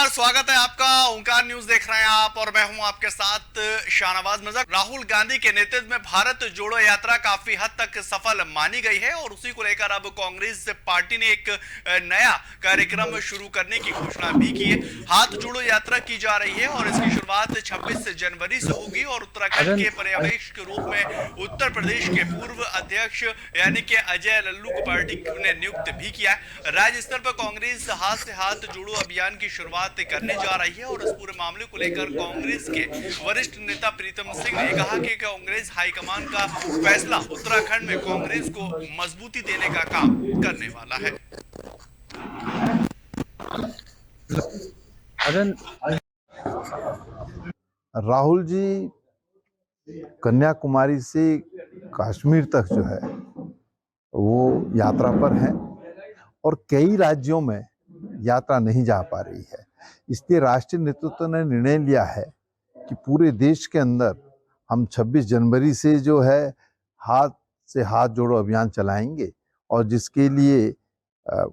नमस्कार, स्वागत है आपका। ओंकार न्यूज देख रहे हैं आप और मैं हूं आपके साथ शाहनवाज मिर्जा। राहुल गांधी के नेतृत्व में भारत जोड़ो यात्रा काफी हद तक सफल मानी गई है और उसी को लेकर अब कांग्रेस पार्टी ने एक नया कार्यक्रम शुरू करने की घोषणा भी की है। हाथ जोड़ो यात्रा की जा रही है और इसकी शुरुआत 26 जनवरी से होगी और उत्तराखंड के पर्यवेक्षक के रूप में उत्तर प्रदेश के पूर्व अध्यक्ष यानी कि अजय लल्लू को पार्टी ने नियुक्त भी किया है। राज्य स्तर पर कांग्रेस हाथ से हाथ जोड़ो अभियान की शुरुआत करने जा रही है और इस पूरे मामले को लेकर कांग्रेस के वरिष्ठ नेता प्रीतम सिंह ने कहा कि कांग्रेस हाईकमान का फैसला उत्तराखंड में कांग्रेस को मजबूती देने का काम करने वाला है। राहुल जी कन्याकुमारी से कश्मीर तक जो है वो यात्रा पर हैं और कई राज्यों में यात्रा नहीं जा पा रही है। इसलिए राष्ट्रीय नेतृत्व ने निर्णय लिया है कि पूरे देश के अंदर हम 26 जनवरी से जो है हाथ से हाथ जोड़ो अभियान चलाएंगे और जिसके लिए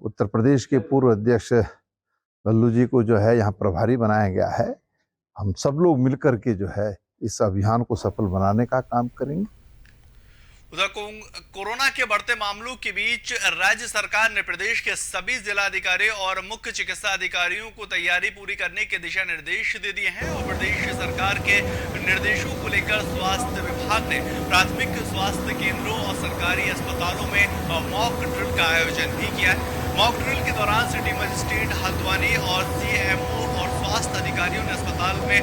उत्तर प्रदेश के पूर्व अध्यक्ष लल्लू जी को जो है यहाँ प्रभारी बनाया गया है। हम सब लोग मिलकर के जो है इस अभियान को सफल बनाने का काम करेंगे। उधर कोरोना के बढ़ते मामलों के बीच राज्य सरकार ने प्रदेश के सभी जिलाधिकारी और मुख्य चिकित्सा अधिकारियों को तैयारी पूरी करने के दिशा निर्देश दे दिए हैं और प्रदेश सरकार के निर्देशों को लेकर स्वास्थ्य विभाग ने प्राथमिक स्वास्थ्य केंद्रों और सरकारी अस्पतालों में मॉक ड्रिल का आयोजन भी किया है। मॉक ड्रिल के दौरान सिटी मजिस्ट्रेट हल्द्वानी और सीएमओ और स्वास्थ्य अधिकारियों ने अस्पताल में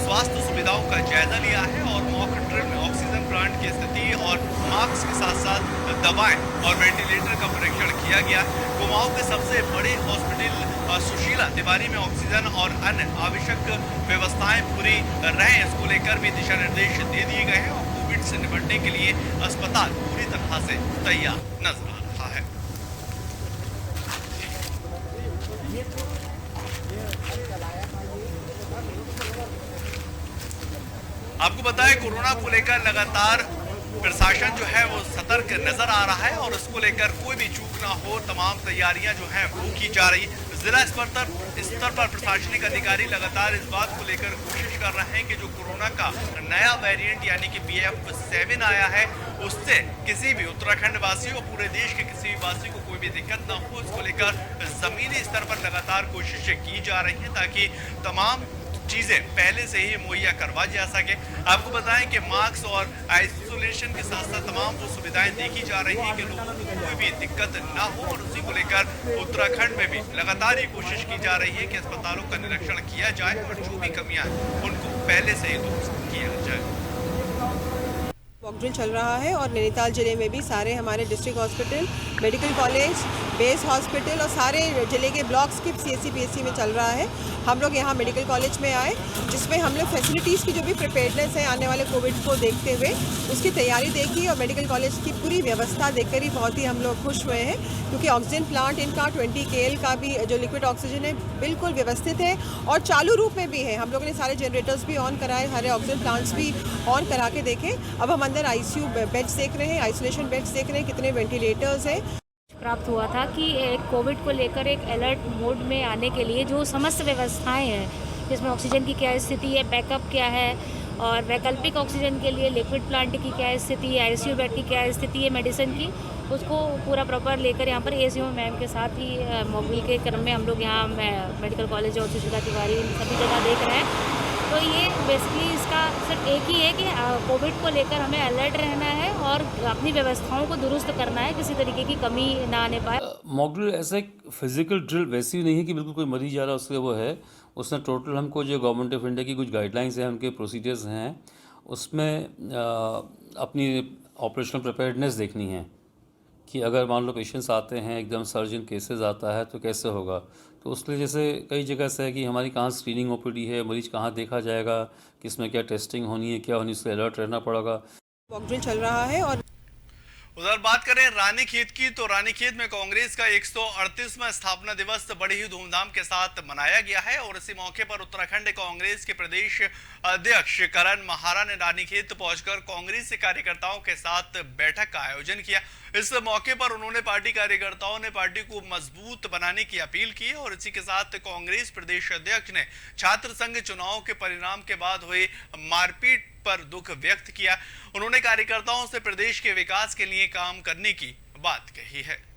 स्वास्थ्य सुविधाओं का जायजा लिया है और मॉक ड्रिल में ऑक्सीजन प्लांट की स्थिति और मास्क के साथ साथ दवाएं और वेंटिलेटर का परीक्षण किया गया। कुमाऊं के सबसे बड़े हॉस्पिटल सुशीला तिवारी में ऑक्सीजन और अन्य आवश्यक व्यवस्थाएं पूरी रहे, इसको लेकर भी दिशा निर्देश दे दिए गए हैं और कोविड से निपटने के लिए अस्पताल पूरी तरह से तैयार नजर आ रहा है। आपको बताएं, कोरोना को लेकर लगातार प्रशासन जो है वो सतर्क नजर आ रहा है और इसको लेकर कोई भी चूक ना हो तमाम तैयारियां जो हैं वो की जा रही। जिला स्तर पर प्रशासनिक अधिकारी लगातार इस बात को लेकर कोशिश कर रहे हैं कि जो कोरोना का नया वेरिएंट यानी कि BF7 आया है उससे किसी भी उत्तराखंड वासी और पूरे देश के किसी भी वासी को कोई भी दिक्कत ना हो, इसको लेकर जमीनी स्तर पर लगातार कोशिशें की जा रही हैं ताकि तमाम चीजें पहले से ही मुहैया करवा जा सके। आपको बताएं कि मास्क और आइसोलेशन के साथ साथ तमाम वो सुविधाएं देखी जा रही हैं कि लोगों को कोई भी दिक्कत ना हो और उसी को लेकर उत्तराखंड में भी लगातार ये कोशिश की जा रही है कि अस्पतालों का निरीक्षण किया जाए और जो भी कमियां उनको पहले से ही दुरुस्त किया जाए। मॉक ड्रिल चल रहा है और नैनीताल जिले में भी सारे हमारे district hospital, medical college, base hospital और सारे जिले के ब्लॉक्स की CSC PSC में चल रहा है। हम लोग यहाँ मेडिकल कॉलेज में आए जिसमें हम लोग फैसिलिटीज़ की जो भी प्रिपेयर्डनेस है आने वाले कोविड को देखते हुए उसकी तैयारी देखी और मेडिकल कॉलेज की पूरी व्यवस्था देखकर ही बहुत ही हम लोग खुश हुए हैं क्योंकि ऑक्सीजन प्लांट इनका 20 KL का भी जो लिक्विड ऑक्सीजन है बिल्कुल व्यवस्थित है और चालू रूप में भी है। हम लोगों ने सारे जनरेटर्स भी ऑन कराए, सारे ऑक्सीजन प्लांट्स भी ऑन करा के देखे। अब हम अंदर ICU बेड्स देख रहे हैं, आइसोलेशन बेड्स देख रहे हैं, कितने वेंटिलेटर्स हैं। प्राप्त हुआ था कि कोविड को लेकर एक अलर्ट मोड में आने के लिए जो समस्त व्यवस्थाएं हैं जिसमें ऑक्सीजन की क्या स्थिति है, बैकअप क्या है और वैकल्पिक ऑक्सीजन के लिए लिक्विड प्लांट की क्या स्थिति है, ICU बेड की क्या स्थिति है, मेडिसिन की, उसको पूरा प्रॉपर लेकर यहाँ पर ACO मैम के साथ ही मॉक ड्रिल के क्रम में हम लोग यहाँ मेडिकल कॉलेज और सुशीला तिवारी सभी जगह देख रहे हैं। तो ये बेसिकली इसका सिर्फ एक ही है कि कोविड को लेकर हमें अलर्ट रहना है और अपनी व्यवस्थाओं को दुरुस्त करना है, किसी तरीके की कमी ना आने पाए। मॉक ड्रिल ऐसा एक फिजिकल ड्रिल वैसी नहीं है कि बिल्कुल कोई मरीज जा रहा है उसके वो है। उसने टोटल हमको जो गवर्नमेंट ऑफ इंडिया की कुछ गाइडलाइंस हैं, उनके प्रोसीजर्स हैं, उसमें अपनी ऑपरेशनल प्रिपेयर्डनेस देखनी है कि अगर मान लो पेशेंट्स आते हैं एकदम सर्जन केसेस आता है तो कैसे होगा। तो उसके लिए जैसे कई जगह से है कि हमारी कहाँ स्क्रीनिंग OPD है, मरीज कहाँ देखा जाएगा, किसमें क्या टेस्टिंग होनी है, क्या होनी, उससे अलर्ट रहना पड़ेगा। मॉक ड्रिल चल रहा है। और उधर बात करें रानीखेत की तो रानीखेत में कांग्रेस का 138वां स्थापना दिवस बड़ी ही धूमधाम के साथ मनाया गया है और इसी मौके पर उत्तराखंड कांग्रेस के प्रदेश अध्यक्ष करण महारा ने रानीखेत पहुंचकर कांग्रेस के कार्यकर्ताओं के साथ बैठक का आयोजन किया। इस मौके पर उन्होंने पार्टी कार्यकर्ताओं ने पार्टी को मजबूत बनाने की अपील की और इसी के साथ कांग्रेस प्रदेश अध्यक्ष ने छात्र संघ चुनाव के परिणाम के बाद हुए मारपीट पर दुख व्यक्त किया। उन्होंने कार्यकर्ताओं से प्रदेश के विकास के लिए काम करने की बात कही है।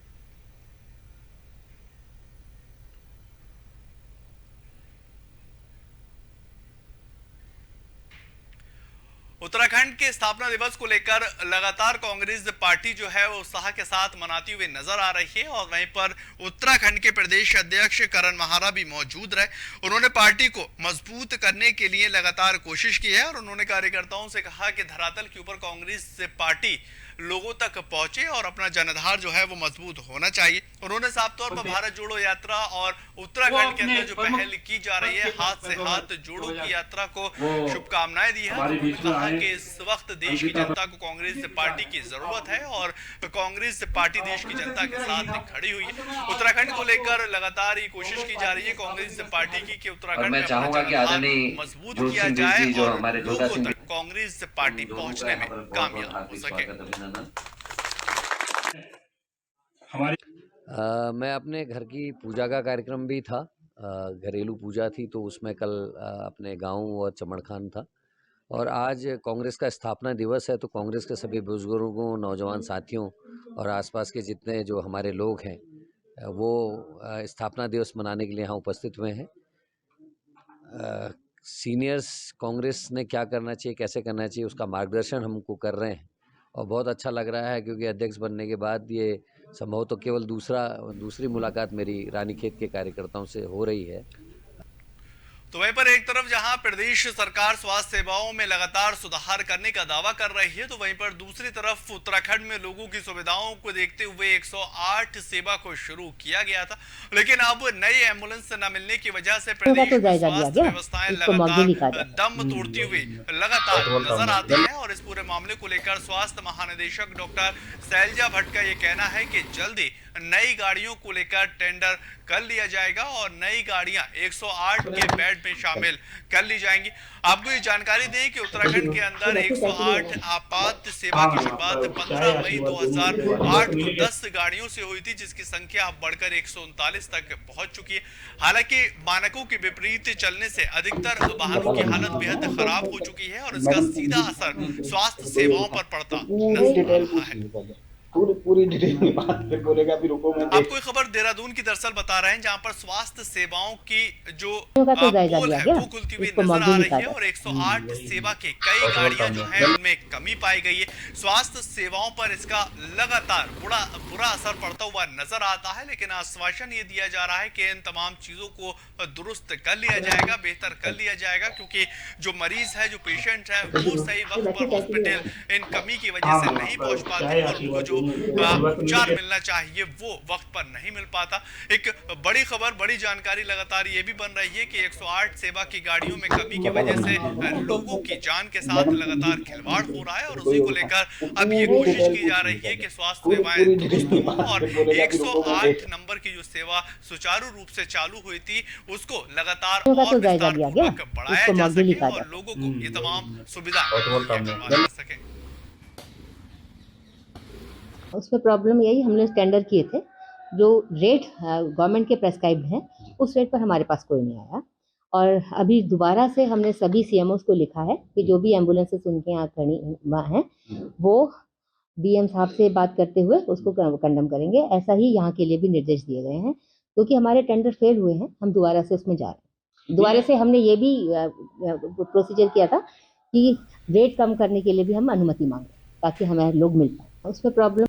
उत्तराखंड के स्थापना दिवस को लेकर लगातार कांग्रेस पार्टी जो है वो उत्साह के साथ मनाती हुई नजर आ रही है और वहीं पर उत्तराखंड के प्रदेश अध्यक्ष करण महारा भी मौजूद रहे। उन्होंने पार्टी को मजबूत करने के लिए लगातार कोशिश की है और उन्होंने कार्यकर्ताओं से कहा कि धरातल के ऊपर कांग्रेस पार्टी लोगों तक पहुंचे और अपना जनाधार जो है वो मजबूत होना चाहिए। उन्होंने साफ तौर पर भारत जोड़ो यात्रा और उत्तराखंड के अंदर जो पहल की जा रही है हाथ से हाथ जोड़ो की यात्रा को शुभकामनाएं दी है। उन्होंने कहा कि इस वक्त देश की जनता को कांग्रेस पार्टी की जरूरत है और कांग्रेस पार्टी देश की जनता के साथ खड़ी हुई है। उत्तराखंड को लेकर लगातार ये कोशिश की जा रही है कांग्रेस पार्टी की कि उत्तराखंड में मजबूत किया जाए और लोगों तक कांग्रेस पार्टी पहुंचने में कामयाब हो सके। मैं अपने घर की पूजा का कार्यक्रम भी था, घरेलू पूजा थी, तो उसमें कल अपने गांव और चमड़खान था और आज कांग्रेस का स्थापना दिवस है, तो कांग्रेस के सभी बुजुर्गों, नौजवान साथियों और आसपास के जितने जो हमारे लोग हैं वो स्थापना दिवस मनाने के लिए यहाँ उपस्थित हुए हैं। सीनियर्स कांग्रेस ने क्या करना चाहिए, कैसे करना चाहिए, उसका मार्गदर्शन हमको कर रहे हैं और बहुत अच्छा लग रहा है क्योंकि अध्यक्ष बनने के बाद ये संभव तो केवल दूसरी मुलाकात मेरी रानीखेत के कार्यकर्ताओं से हो रही है। तो वहीं पर एक तरफ जहां प्रदेश सरकार स्वास्थ्य सेवाओं में लगातार सुधार करने का दावा कर रही है, तो वहीं पर दूसरी तरफ उत्तराखंड में लोगों की सुविधाओं को देखते हुए 108 सेवा को शुरू किया गया था, लेकिन अब नई एम्बुलेंस न मिलने की वजह से प्रदेश में स्वास्थ्य व्यवस्थाएं लगातार दम तोड़ती हुई लगातार नजर आती है। और इस पूरे मामले को लेकर स्वास्थ्य महानिदेशक डॉक्टर शैलजा भट्ट का ये कहना है कि जल्दी नई गाड़ियों को लेकर टेंडर कर लिया जाएगा और नई गाड़ियां 108 के बेड में शामिल कर ली जाएंगी। आपको ये जानकारी दें कि उत्तराखंड के अंदर 108 आपात सेवा की शुरुआत 15 मई 2008 को 10 गाड़ियों से हुई थी, जिसकी संख्या अब बढ़कर 139 तक पहुंच चुकी है। हालांकि मानकों के विपरीत चलने से अधिकतर वाहनों की हालत बेहद खराब हो चुकी है और इसका सीधा असर स्वास्थ्य सेवाओं पर पड़ता नजर आ रहा है। पूरी डिटेल में बात फिर बोलेगा, फिर रुको मैं आपको खबर देहरादून की दरअसल बता रहे हैं जहां पर स्वास्थ्य सेवाओं की जो पोल है वो खुलती हुई नजर आ रही है और 108 सेवा के कई गाड़ियां जो हैं उनमें कमी पाई गई है। स्वास्थ्य सेवाओं पर इसका लगातार बुरा असर पड़ता हुआ नजर आता है, लेकिन आश्वासन ये दिया जा रहा है कि इन तमाम चीजों को दुरुस्त कर लिया जाएगा, बेहतर कर लिया जाएगा, क्योंकि जो मरीज है, जो पेशेंट है, वो सही वक्त पर हॉस्पिटल इन कमी की वजह से नहीं पहुंच पाते और उनको जो उपचार मिलना चाहिए वो वक्त पर नहीं मिल पाता। एक बड़ी खबर, बड़ी जानकारी लगातार ये भी बन रही है कि 108 सेवा की गाड़ियों में कमी की वजह से लोगों की जान के साथ लगातार खिलवाड़ हो रहा है और उसी को लेकर अब ये कोशिश की जा रही है कि स्वास्थ्य सेवाएं दुरुस्त हो और 108 नंबर की जो सेवा सुचारू रूप से चालू हुई थी उसको लगातार और विस्तारपूर्वक बढ़ाया जा सके और लोगों को ये तमाम सुविधा जा सके। उसमें प्रॉब्लम यही, हमने टेंडर किए थे, जो रेट गवर्नमेंट के प्रेस्क्राइब्ड हैं उस रेट पर हमारे पास कोई नहीं आया और अभी दोबारा से हमने सभी सीएमओस को लिखा है कि जो भी एम्बुलेंसेस उनके यहाँ खड़ी हैं वो डीएम साहब से बात करते हुए उसको कंडम करेंगे। ऐसा ही यहाँ के लिए भी निर्देश दिए गए हैं क्योंकि हमारे टेंडर फेल हुए हैं, हम दोबारा से उसमें जा रहे हैं। दोबारा से हमने ये भी प्रोसीजर किया था कि रेट कम करने के लिए भी हम अनुमति मांगे ताकि हमें लोग मिल पाए। उसमें प्रॉब्लम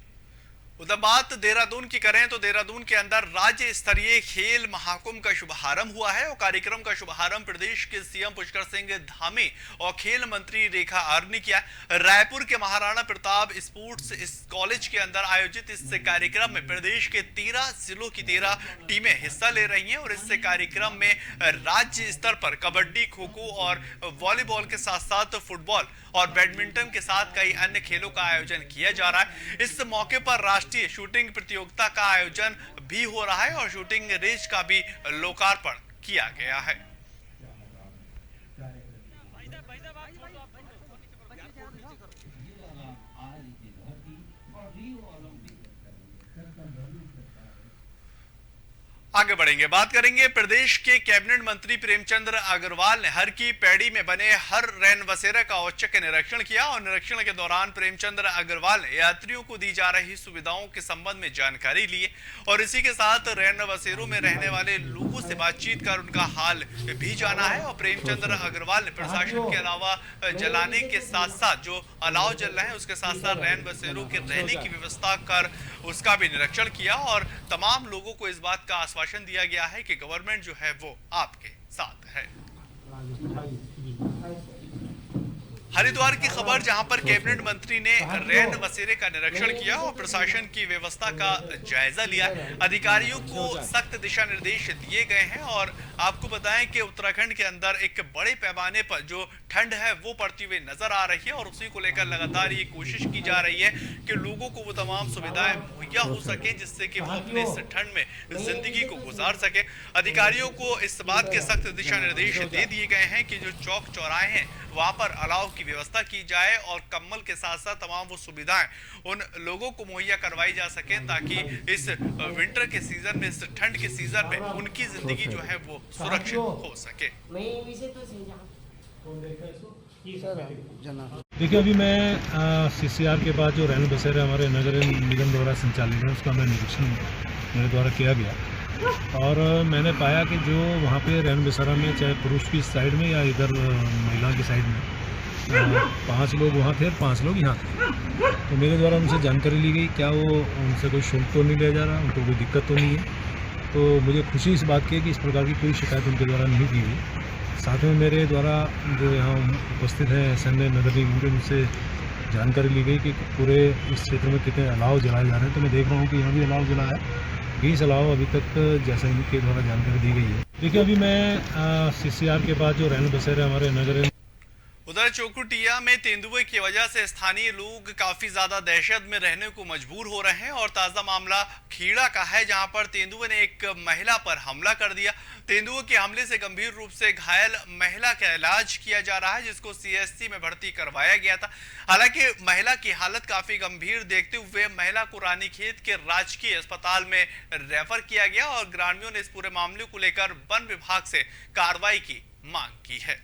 उधर बात देहरादून की करें तो देहरादून के अंदर राज्य स्तरीय खेल महाकुंभ का शुभारंभ हुआ है और कार्यक्रम का शुभारंभ प्रदेश के सीएम पुष्कर सिंह धामी और खेल मंत्री रेखा आर्य ने किया। रायपुर के महाराणा प्रताप स्पोर्ट्स कॉलेज के अंदर आयोजित इस कार्यक्रम में प्रदेश के 13 जिलों की 13 टीमें हिस्सा ले रही हैं और इस कार्यक्रम में राज्य स्तर पर कबड्डी, खो खो और वॉलीबॉल के साथ साथ फुटबॉल और बैडमिंटन के साथ कई अन्य खेलों का आयोजन किया जा रहा है। इस मौके पर राष्ट्रीय शूटिंग प्रतियोगिता का आयोजन भी हो रहा है और शूटिंग रेंज का भी लोकार्पण किया गया है। आगे बढ़ेंगे, बात करेंगे प्रदेश के कैबिनेट मंत्री प्रेमचंद्र अग्रवाल ने हर की पैड़ी में बने हर रैन बसेरा का औचक निरीक्षण किया और निरीक्षण के दौरान प्रेमचंद्र अग्रवाल ने यात्रियों को दी जा रही सुविधाओं के संबंध में जानकारी ली और इसी के साथ रैन बसेरों में रहने वाले लोगों से बातचीत कर उनका हाल भी जाना है। और प्रेमचंद्र अग्रवाल ने प्रशासन के अलावा जलाने के साथ साथ जो अलाव जल रहे हैं उसके साथ साथ रैन बसेरों के रहने की व्यवस्था कर उसका भी निरीक्षण किया और तमाम लोगों को इस बात का आश्वासन दिया गया है कि गवर्नमेंट जो है वो आपके साथ है। हरिद्वार की खबर, जहां पर कैबिनेट मंत्री ने रैन बसेरे का निरीक्षण किया और प्रशासन की व्यवस्था का जायजा लिया। अधिकारियों को सख्त दिशा निर्देश दिए गए हैं और आपको बताएं कि उत्तराखंड के अंदर एक बड़े पैमाने पर जो ठंड है वो पड़ती हुई नजर आ रही है और उसी को लेकर लगातार ये कोशिश की जा रही है कि लोगों को वो तमाम सुविधाएं मुहैया हो सके जिससे कि वो अपने इस ठंड में जिंदगी को गुजार सके। अधिकारियों को इस बात के सख्त दिशा निर्देश दे दिए गए हैं कि जो चौक चौराहे हैं वहां पर अलाव की व्यवस्था की जाए और कम्बल के साथ साथ तमाम वो सुविधाएं उन लोगों को मुहैया करवाई जा सके ताकि इस विंटर के सीजन में, इस ठंड के सीजन में उनकी जिंदगी जो है वो सुरक्षित हो सके। देखिए, अभी मैं सीसीआर के बाद जो रैन बसेरे हमारे नगर निगम द्वारा संचालित है उसका मैं निरीक्षण मेरे द्वारा किया गया और मैंने पाया कि जो वहाँ पे रैन बसेरा में चाहे पुरुष की साइड में या इधर महिला की साइड में 5 लोग वहाँ थे और 5 लोग यहाँ थे। तो मेरे द्वारा उनसे जानकारी ली गई क्या वो उनसे कोई शुल्क तो नहीं लिया जा रहा, उनको कोई दिक्कत तो नहीं है। तो मुझे खुशी इस बात की है कि इस प्रकार की कोई शिकायत उनके द्वारा नहीं की गई। साथ में मेरे द्वारा जो यहाँ उपस्थित हैं SNA नगर निगम के, उनसे जानकारी ली गई कि पूरे इस क्षेत्र में कितने अलाव जलाए जा रहे हैं। तो मैं देख रहा हूँ कि यहाँ भी अलाव जला है, 20 अलाव अभी तक जैसा इनके द्वारा जानकारी दी गई है। देखिए, अभी मैं CCR के बाद जो रैन बसेरे हमारे नगर उधर चोकुटिया में तेंदुए की वजह से स्थानीय लोग काफी ज्यादा दहशत में रहने को मजबूर हो रहे हैं और ताजा मामला खेड़ा का है जहां पर तेंदुए ने एक महिला पर हमला कर दिया। तेंदुए के हमले से गंभीर रूप से घायल महिला का इलाज किया जा रहा है जिसको CHC में भर्ती करवाया गया था। हालांकि महिला की हालत काफी गंभीर देखते हुए महिला को रानीखेत के राजकीय अस्पताल में रेफर किया गया और ग्रामीणों ने इस पूरे मामले को लेकर वन विभाग से कार्रवाई की मांग की है।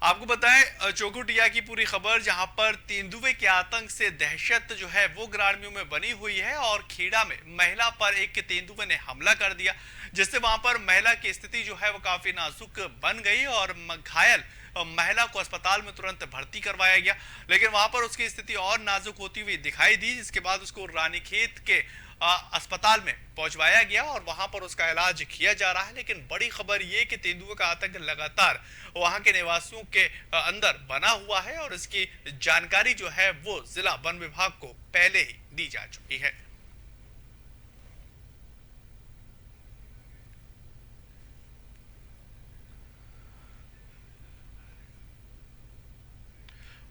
आपको बताएं चोकुटिया की पूरी खबर, जहां पर तेंदुए के आतंक से दहशत जो है वो ग्रामीणों में बनी हुई है और खेड़ा में महिला पर एक तेंदुए ने हमला कर दिया जिससे वहां पर महिला की स्थिति जो है वो काफी नाजुक बन गई और घायल महिला को अस्पताल में तुरंत भर्ती करवाया गया, लेकिन वहां पर उसकी स्थिति और नाजुक होती हुई दिखाई दी जिसके बाद उसको रानीखेत के अस्पताल में पहुंचवाया गया और वहां पर उसका इलाज किया जा रहा है। लेकिन बड़ी खबर ये कि तेंदुए का आतंक लगातार वहां के निवासियों के अंदर बना हुआ है और इसकी जानकारी जो है वो जिला वन विभाग को पहले ही दी जा चुकी है।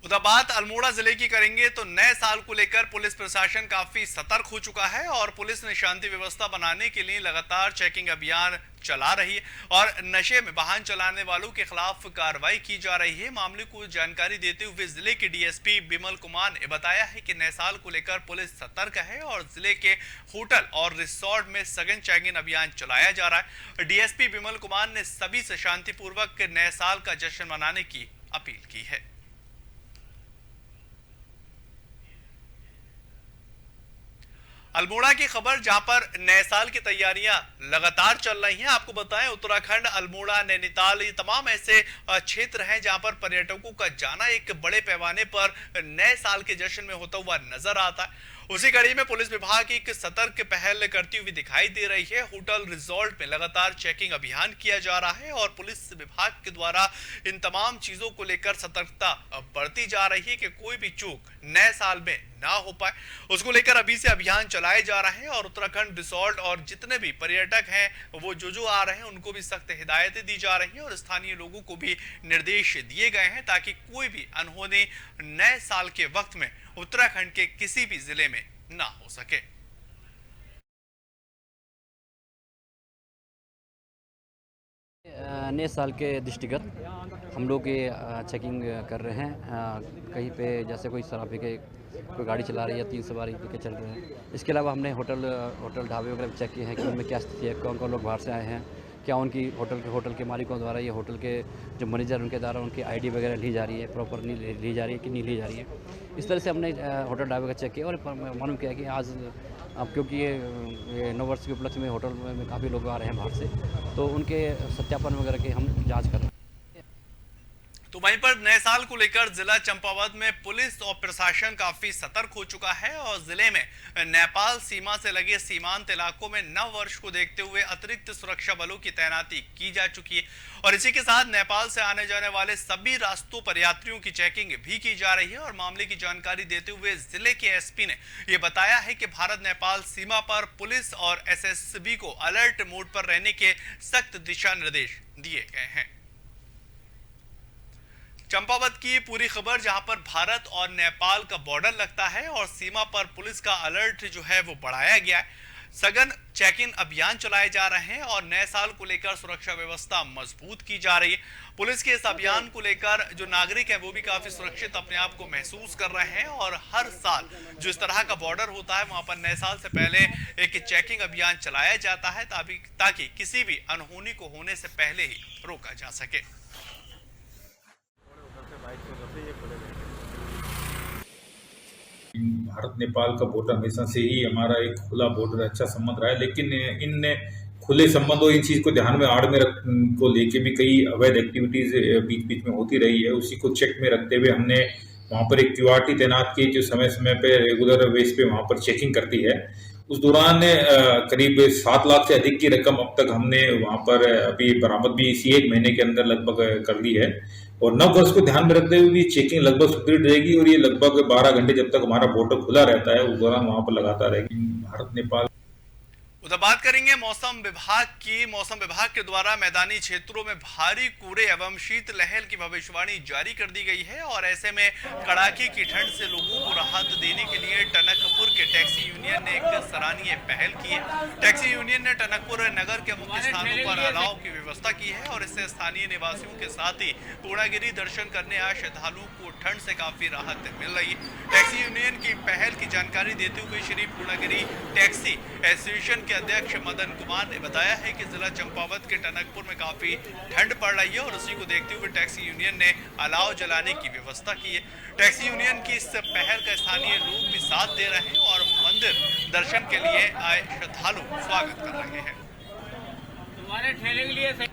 उधर बात अल्मोड़ा जिले की करेंगे तो नए साल को लेकर पुलिस प्रशासन काफी सतर्क हो चुका है और पुलिस ने शांति व्यवस्था बनाने के लिए लगातार चेकिंग अभियान चला रही है और नशे में वाहन चलाने वालों के खिलाफ कार्रवाई की जा रही है। मामले को जानकारी देते हुए जिले के DSP बिमल कुमार ने बताया है कि नए साल को लेकर पुलिस सतर्क है और जिले के होटल और रिसोर्ट में सघन चेकिंग अभियान चलाया जा रहा है। DSP बिमल कुमार ने सभी से शांतिपूर्वक नए साल का जश्न मनाने की अपील की है। अल्मोड़ा की खबर, जहां पर नए साल की तैयारियां लगातार चल रही हैं। आपको बताएं उत्तराखंड, अल्मोड़ा, नैनीताल ये तमाम ऐसे क्षेत्र हैं जहां पर पर्यटकों का जाना एक बड़े पैमाने पर नए साल के जश्न में होता हुआ नजर आता है। उसी कड़ी में पुलिस विभाग एक सतर्क पहल करती हुई दिखाई दे रही है। होटल रिजॉर्ट में लगातार चेकिंग अभियान किया जा रहा है और पुलिस विभाग के द्वारा इन तमाम चीजों को लेकर सतर्कता बढ़ती जा रही है कि कोई भी चूक नए साल में ना हो पाए। उसको लेकर अभी से अभियान चलाए जा रहे हैं और उत्तराखंड रिसोर्ट और जितने भी पर्यटक हैं वो जो आ रहे हैं उनको भी सख्त हिदायतें दी जा रही हैं और स्थानीय लोगों को भी निर्देश दिए गए हैं ताकि कोई भी अनहोनी नए साल के वक्त में उत्तराखंड के किसी भी जिले में ना हो सके। नए साल के दृष्टिगत हम लोग ये चेकिंग कर रहे हैं। कहीं पे जैसे कोई शराबी के कोई गाड़ी चला रही है, 3 सवारी के चल रहे हैं। इसके अलावा हमने होटल ढाबे वगैरह चेक किए हैं कि उनमें क्या स्थिति है, कौन कौन लोग बाहर से आए हैं, क्या उनकी होटल के मालिकों द्वारा, ये होटल के जो मैनेजर उनके द्वारा उनकी आईडी वगैरह ली जा रही है, प्रॉपर नहीं ली जा रही है कि नहीं ली जा रही है। इस तरह से हमने होटल ढाबे का चेक किया और मालूम किया कि आज अब क्योंकि ये नव वर्ष के उपलक्ष्य में होटल में काफ़ी लोग आ रहे हैं बाहर से, तो उनके सत्यापन वगैरह की हम जाँच कर रहे हैं। तो वहीं पर नए साल को लेकर जिला चंपावत में पुलिस और प्रशासन काफी सतर्क हो चुका है और जिले में नेपाल सीमा से लगे सीमांत इलाकों में नव वर्ष को देखते हुए अतिरिक्त सुरक्षा बलों की तैनाती की जा चुकी है और इसी के साथ नेपाल से आने जाने वाले सभी रास्तों पर यात्रियों की चेकिंग भी की जा रही है। और मामले की जानकारी देते हुए जिले के एसपी ने यह बताया है कि भारत नेपाल सीमा पर पुलिस और एसएसबी को अलर्ट मोड पर रहने के सख्त दिशा निर्देश दिए गए हैं। चंपावत की पूरी खबर, जहां पर भारत और नेपाल का बॉर्डर लगता है और सीमा पर पुलिस का अलर्ट जो है वो बढ़ाया गया है। सघन चेकिंग अभियान चलाए जा रहे हैं और नए साल को लेकर सुरक्षा व्यवस्था मजबूत की जा रही है। पुलिस के इस अभियान को लेकर जो नागरिक हैं वो भी काफी सुरक्षित अपने आप को महसूस कर रहे हैं और हर साल जो इस तरह का बॉर्डर होता है वहां पर नए साल से पहले एक चेकिंग अभियान चलाया जाता है ताकि किसी भी अनहोनी को होने से पहले ही रोका जा सके। भारत नेपाल का बॉर्डर हमेशा से ही हमारा एक खुला बॉर्डर, अच्छा संबंध रहा है, लेकिन इन खुले संबंधों इन चीज को ध्यान में आड़ में को लेके भी कई अवैध एक्टिविटीज बीच बीच में होती रही है। उसी को चेक में रखते हुए हमने वहां पर एक क्यूआरटी तैनात की जो समय समय पे रेगुलर बेस पे वहां पर चेकिंग करती है। उस दौरान करीब 7 लाख से अधिक की रकम अब तक हमने वहां पर अभी बरामद भी इसी 1 महीने के अंदर लगभग कर ली है और नव वर्ष को ध्यान में रखते हुए भी चेकिंग लगभग सुदृढ़ रहेगी और ये लगभग 12 घंटे जब तक हमारा बॉर्डर खुला रहता है उस दौरान वहां पर लगातार रहेगी। भारत नेपाल उधर बात करेंगे मौसम विभाग की। मौसम विभाग के द्वारा मैदानी क्षेत्रों में भारी कोहरे एवं शीतलहर की भविष्यवाणी जारी कर दी गई है और ऐसे में कड़ाके की ठंड से लोगों को राहत देने के लिए टनकपुर के टैक्सी यूनियन ने एक सराहनीय पहल की है। टैक्सी यूनियन ने टनकपुर नगर के मुख्य स्थानों पर अलाव की व्यवस्था की है और इससे स्थानीय निवासियों के साथ ही पूर्णागिरी दर्शन करने आए श्रद्धालुओं को ठंड से काफी राहत मिल रही है। टैक्सी यूनियन की पहल की जानकारी देते हुए श्री पूर्णागिरी टैक्सी एसोसिएशन के अध्यक्ष मदन कुमार ने बताया है कि जिला चंपावत के टनकपुर में काफी ठंड पड़ रही है और उसी को देखते हुए टैक्सी यूनियन ने अलाव जलाने की व्यवस्था की है। टैक्सी यूनियन की इस पहल का स्थानीय लोग भी साथ दे रहे हैं और मंदिर दर्शन के लिए आए श्रद्धालु स्वागत कर रहे हैं। तुम्हारे ठेले के लिए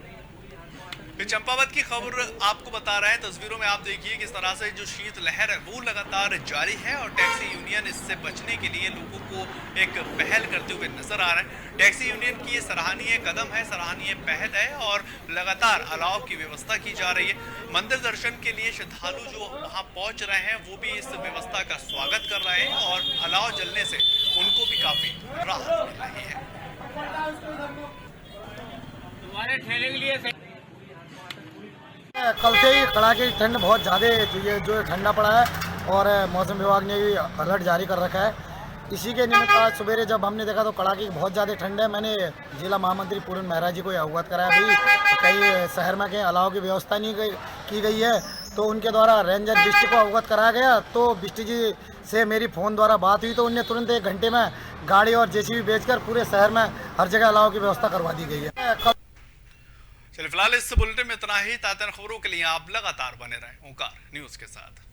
चंपावत की खबर आपको बता रहे हैं। तस्वीरों में आप देखिए किस तरह से जो शीतलहर है वो लगातार जारी है और टैक्सी यूनियन इससे बचने के लिए लोगों को एक पहल करते हुए नजर आ रहा है। टैक्सी यूनियन की ये सराहनीय कदम है, सराहनीय पहल है और लगातार अलाव की व्यवस्था की जा रही है। मंदिर दर्शन के लिए श्रद्धालु जो वहां पहुंच रहे हैं वो भी इस व्यवस्था का स्वागत कर रहे हैं और अलाव जलने से उनको भी काफी राहत मिल रही है। तुम्हारे ठेले के लिए कल से ही कड़ाके की ठंड बहुत ज़्यादा जो ठंडा पड़ा है और मौसम विभाग ने भी अलर्ट जारी कर रखा है। इसी के निमित्त आज सवेरे जब हमने देखा तो कड़ाके की बहुत ज़्यादा ठंड है। मैंने जिला महामंत्री पूर्ण मेहरा जी को अवगत कराया भाई कई शहर में कहीं अलाव की व्यवस्था नहीं की गई है, तो उनके द्वारा रेंजर बिष्ट को अवगत कराया गया। तो बिष्ट जी से मेरी फ़ोन द्वारा बात हुई तो उनने तुरंत 1 घंटे में गाड़ी और जेसीबी बेचकर पूरे शहर में हर जगह अलाव की व्यवस्था करवा दी गई है। चलिए फिलहाल इस बुलेटिन में इतना ही। ताज़ा खबरों के लिए आप लगातार बने रहें ओंकार न्यूज़ के साथ।